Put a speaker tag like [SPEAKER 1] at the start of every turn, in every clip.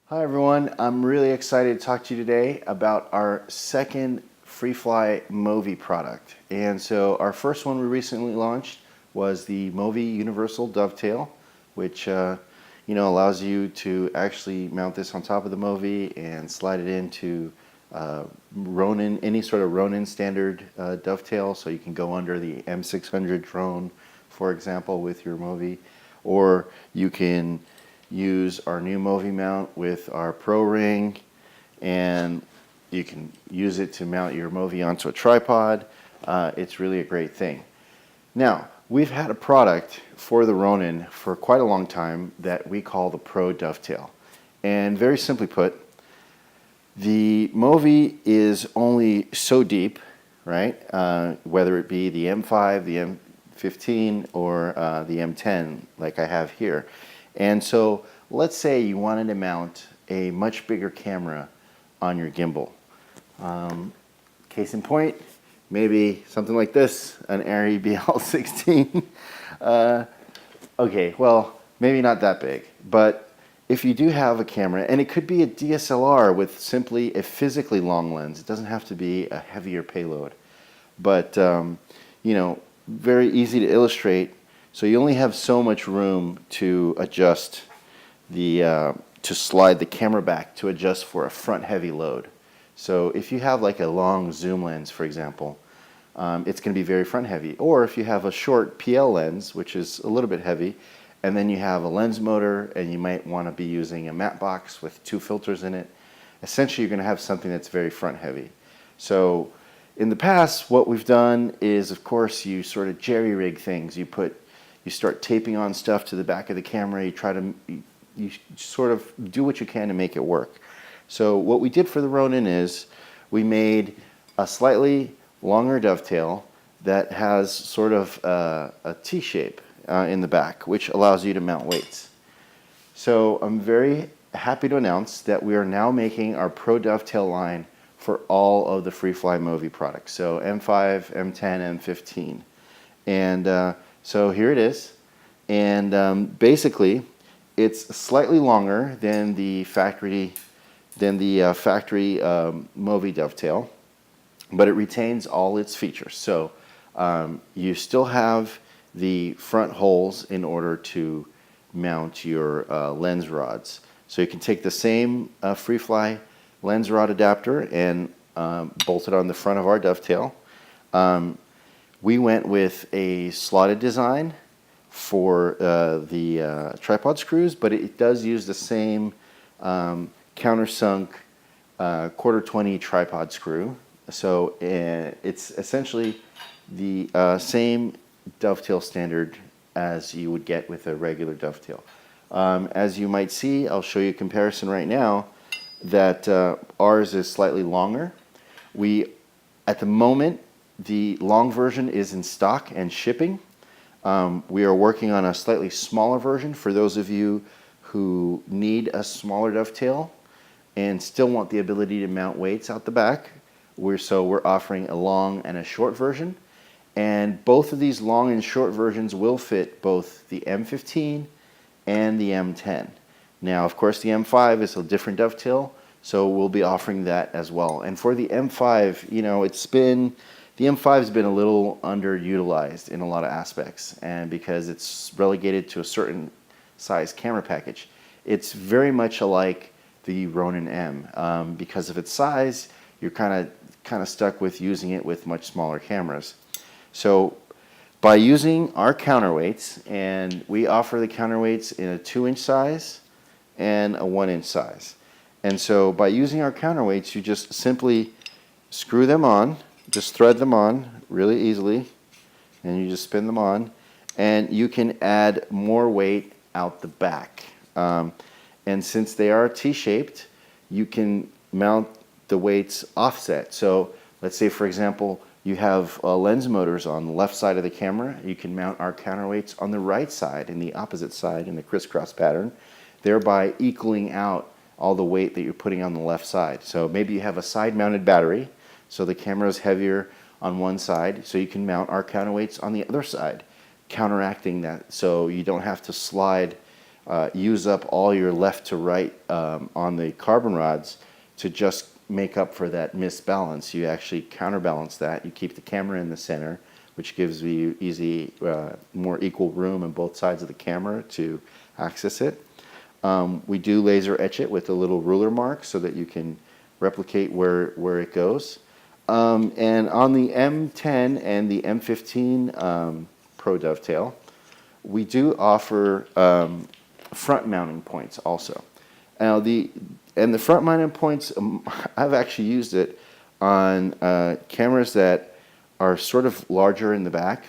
[SPEAKER 1] Hi everyone, I'm really excited to talk to you today about our second Freefly MoVI product. And so our first one we recently launched was the MoVI Universal Dovetail, which allows you to actually mount this on top of the MoVI and slide it into Ronin, any sort of Ronin standard dovetail, so you can go under the M600 drone, for example, with your MoVI, or you can use our new MoVI mount with our Pro ring, and you can use it to mount your MoVI onto a tripod. It's really a great thing. Now, we've had a product for the Ronin for quite a long time that we call the PRO Dovetail. And very simply put, the MoVI is only so deep, right? Whether it be the M5, the M15, or the M10 like I have here. And so let's say you wanted to mount a much bigger camera on your gimbal. Case in point, maybe something like this, an Arri BL16. Okay, well, maybe not that big, but if you do have a camera, and it could be a DSLR with simply a physically long lens, it doesn't have to be a heavier payload, but very easy to illustrate. So you only have so much room to adjust to slide the camera back to adjust for a front heavy load. So if you have like a long zoom lens, for example, it's going to be very front heavy. Or if you have a short PL lens, which is a little bit heavy, and then you have a lens motor and you might want to be using a matte box with 2 filters in it, essentially you're going to have something that's very front heavy. So in the past, what we've done is, of course, you sort of jerry-rig things. You start taping on stuff to the back of the camera. You sort of do what you can to make it work. So what we did for the Ronin is we made a slightly longer dovetail that has sort of a T shape in the back, which allows you to mount weights. So I'm very happy to announce that we are now making our PRO Dovetail line for all of the Freefly MoVI products. So M5, M10, M15. And so here it is, and basically it's slightly longer than the factory MoVI Dovetail, but it retains all its features. So you still have the front holes in order to mount your lens rods. So you can take the same Freefly lens rod adapter and bolt it on the front of our dovetail. We went with a slotted design for the tripod screws, but it does use the same countersunk quarter 20 tripod screw. So it's essentially the same dovetail standard as you would get with a regular dovetail. As you might see, I'll show you a comparison right now that ours is slightly longer. At the moment, the long version is in stock and shipping. We are working on a slightly smaller version for those of you who need a smaller dovetail and still want the ability to mount weights out the back. We're offering a long and a short version. And both of these long and short versions will fit both the M15 and the M10. Now, of course, the M5 is a different dovetail, so we'll be offering that as well. And for the M5, the M5's been a little underutilized in a lot of aspects, and because it's relegated to a certain size camera package. It's very much alike the Ronin M. Because of its size, you're kind of stuck with using it with much smaller cameras. So by using our counterweights, and we offer the counterweights in a 2-inch size and a 1-inch size. And so by using our counterweights, you just simply screw them on, just thread them on really easily, and you just spin them on, and you can add more weight out the back. And since they are T-shaped, you can mount the weights offset. So let's say, for example, you have lens motors on the left side of the camera. You can mount our counterweights on the right side, in the opposite side, in the crisscross pattern, thereby equaling out all the weight that you're putting on the left side. So maybe you have a side-mounted battery, so the camera is heavier on one side, so you can mount our counterweights on the other side, counteracting that, so you don't have to slide use up all your left to right on the carbon rods to just make up for that misbalance. You actually counterbalance that. You keep the camera in the center, which gives you more equal room on both sides of the camera to access it. We do laser etch it with a little ruler mark so that you can replicate where it goes. And on the M10 and the M15 Pro Dovetail, we do offer front mounting points also. Now the front mounting points, I've actually used it on cameras that are sort of larger in the back,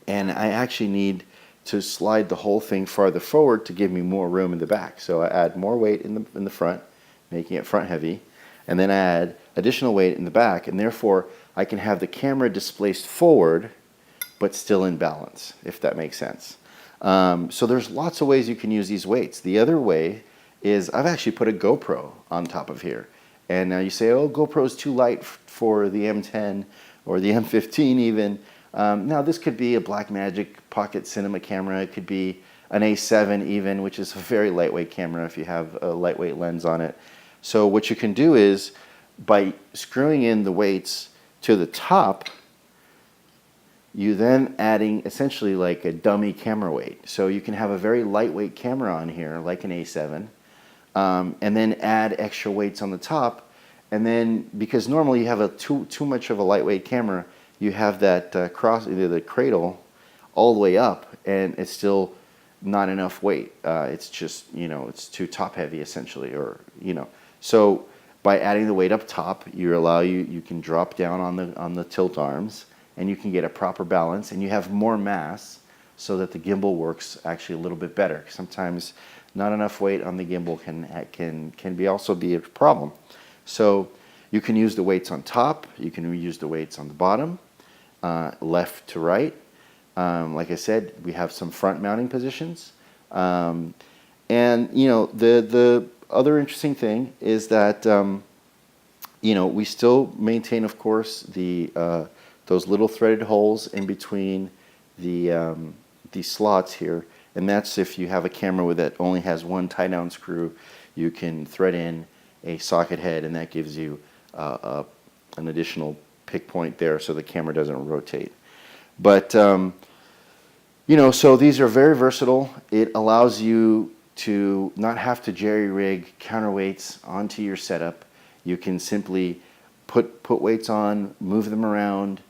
[SPEAKER 1] and I actually need to slide the whole thing farther forward to give me more room in the back. So I add more weight in the front, making it front heavy, and then I add additional weight in the back, and therefore I can have the camera displaced forward but still in balance, if that makes sense. So there's lots of ways you can use these weights. The other way is I've actually put a GoPro on top of here. And now you say, oh, GoPro is too light for the M10 or the M15 even. Now this could be a Blackmagic Pocket Cinema camera. It could be an A7 even, which is a very lightweight camera if you have a lightweight lens on it. So what you can do is by screwing in the weights to the top, you then adding essentially like a dummy camera weight. So you can have a very lightweight camera on here, like an A7, and then add extra weights on the top. And then, because normally you have too much of a lightweight camera, you have that the cradle all the way up, and it's still not enough weight. It's just, it's too top heavy essentially, or So by adding the weight up top, you can drop down on the tilt arms, and you can get a proper balance, and you have more mass so that the gimbal works actually a little bit better. Sometimes not enough weight on the gimbal can also be a problem. So you can use the weights on top, you can use the weights on the bottom, left to right. Like I said, we have some front mounting positions. And the other interesting thing is that we still maintain, of course, those little threaded holes in between the slots here, and that's if you have a camera that only has one tie-down screw. You can thread in a socket head, and that gives you an additional pick point there, so the camera doesn't rotate. But so these are very versatile. It allows you to not have to jerry-rig counterweights onto your setup. You can simply put weights on, move them around,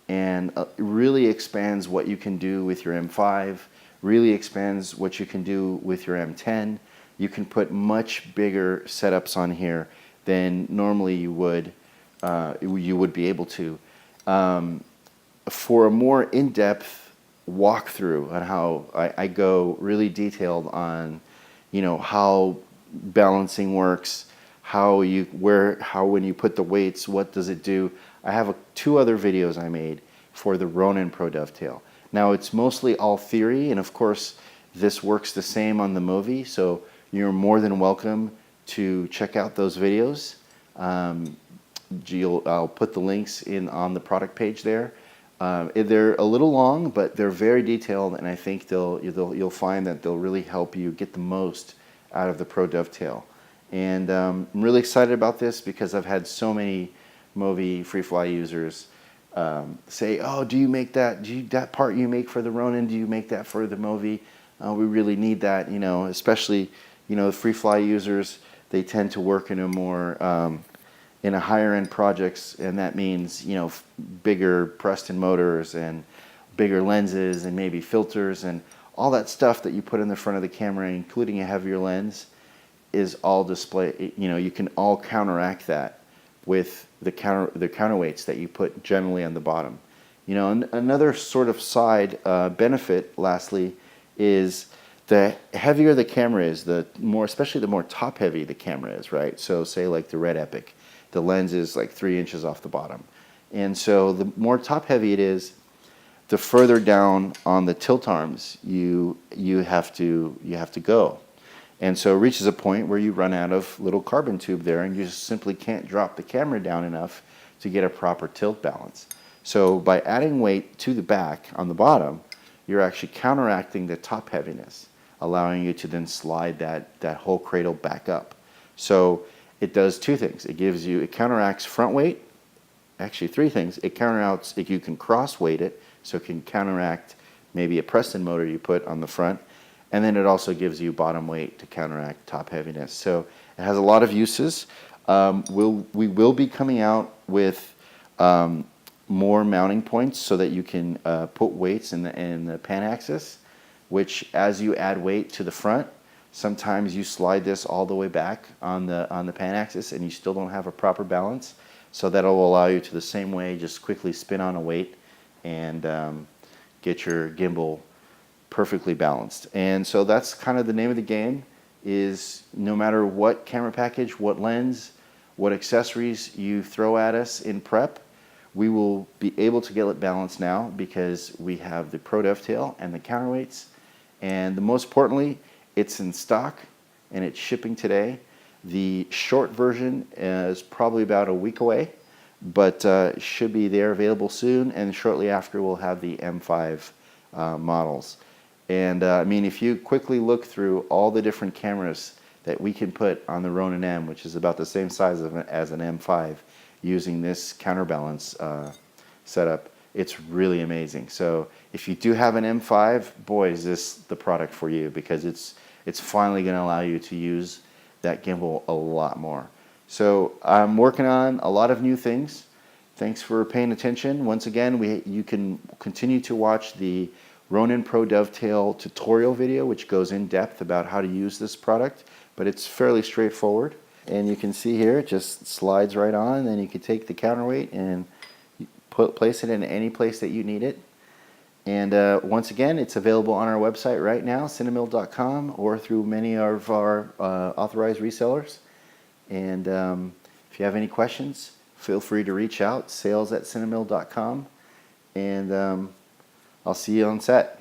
[SPEAKER 1] and it really expands what you can do with your M5, really expands what you can do with your M10. You can put much bigger setups on here than normally you would be able to. For a more in-depth walkthrough on how I go really detailed on how balancing works, how when you put the weights, what does it do. I have 2 other videos I made for the Ronin Pro Dovetail. Now it's mostly all theory, and of course this works the same on the MoVI, so you're more than welcome to check out those videos. I'll put the links on the product page there. They're a little long, but they're very detailed, and I think you'll find that they'll really help you get the most out of the Pro Dovetail. And I'm really excited about this because I've had so many MoVI Freefly users say, oh, do you make that? That part you make for the Ronin, do you make that for the MoVI? We really need that, especially, the Freefly users, they tend to work in a more, in a higher end projects, and that means, bigger Preston motors and bigger lenses and maybe filters and all that stuff that you put in the front of the camera, including a heavier lens, is all display. You can all counteract that with the counterweights that you put generally on the bottom. Another sort of side benefit, lastly, is the heavier the camera is, especially the more top heavy the camera is, right? So say like the Red Epic, the lens is like 3 inches off the bottom, and so the more top heavy it is, the further down on the tilt arms you have to go. And so it reaches a point where you run out of little carbon tube there, and you just simply can't drop the camera down enough to get a proper tilt balance. So by adding weight to the back on the bottom, you're actually counteracting the top heaviness. allowing you to then slide that whole cradle back up. So it does two things. It counteracts front weight. Actually, three things. It counteracts, you can cross weight it, so it can counteract maybe a Preston motor you put on the front, and then it also gives you bottom weight to counteract top heaviness. So it has a lot of uses. We will be coming out with more mounting points so that you can put weights in the pan axis, which as you add weight to the front, sometimes you slide this all the way back on the pan axis and you still don't have a proper balance. So that'll allow you to the same way just quickly spin on a weight and get your gimbal perfectly balanced. And so that's kind of the name of the game, is no matter what camera package, what lens, what accessories you throw at us in prep, we will be able to get it balanced now because we have the PRO Dovetail and the counterweights. And the most importantly, it's in stock and it's shipping today. The short version is probably about a week away, but should be there available soon, and shortly after we'll have the M5 models. And I mean, if you quickly look through all the different cameras that we can put on the Ronin M, which is about the same size as an M5, using this counterbalance setup, it's really amazing. So if you do have an M5, boy, is this the product for you, because it's finally going to allow you to use that gimbal a lot more. So I'm working on a lot of new things. Thanks for paying attention. Once again, you can continue to watch the Ronin PRO Dovetail tutorial video, which goes in depth about how to use this product, but it's fairly straightforward. And you can see here, it just slides right on, and you can take the counterweight and place it in any place that you need it. And once again, it's available on our website right now, CineMilled.com, or through many of our authorized resellers. And if you have any questions, feel free to reach out, sales@CineMilled.com. And I'll see you on set.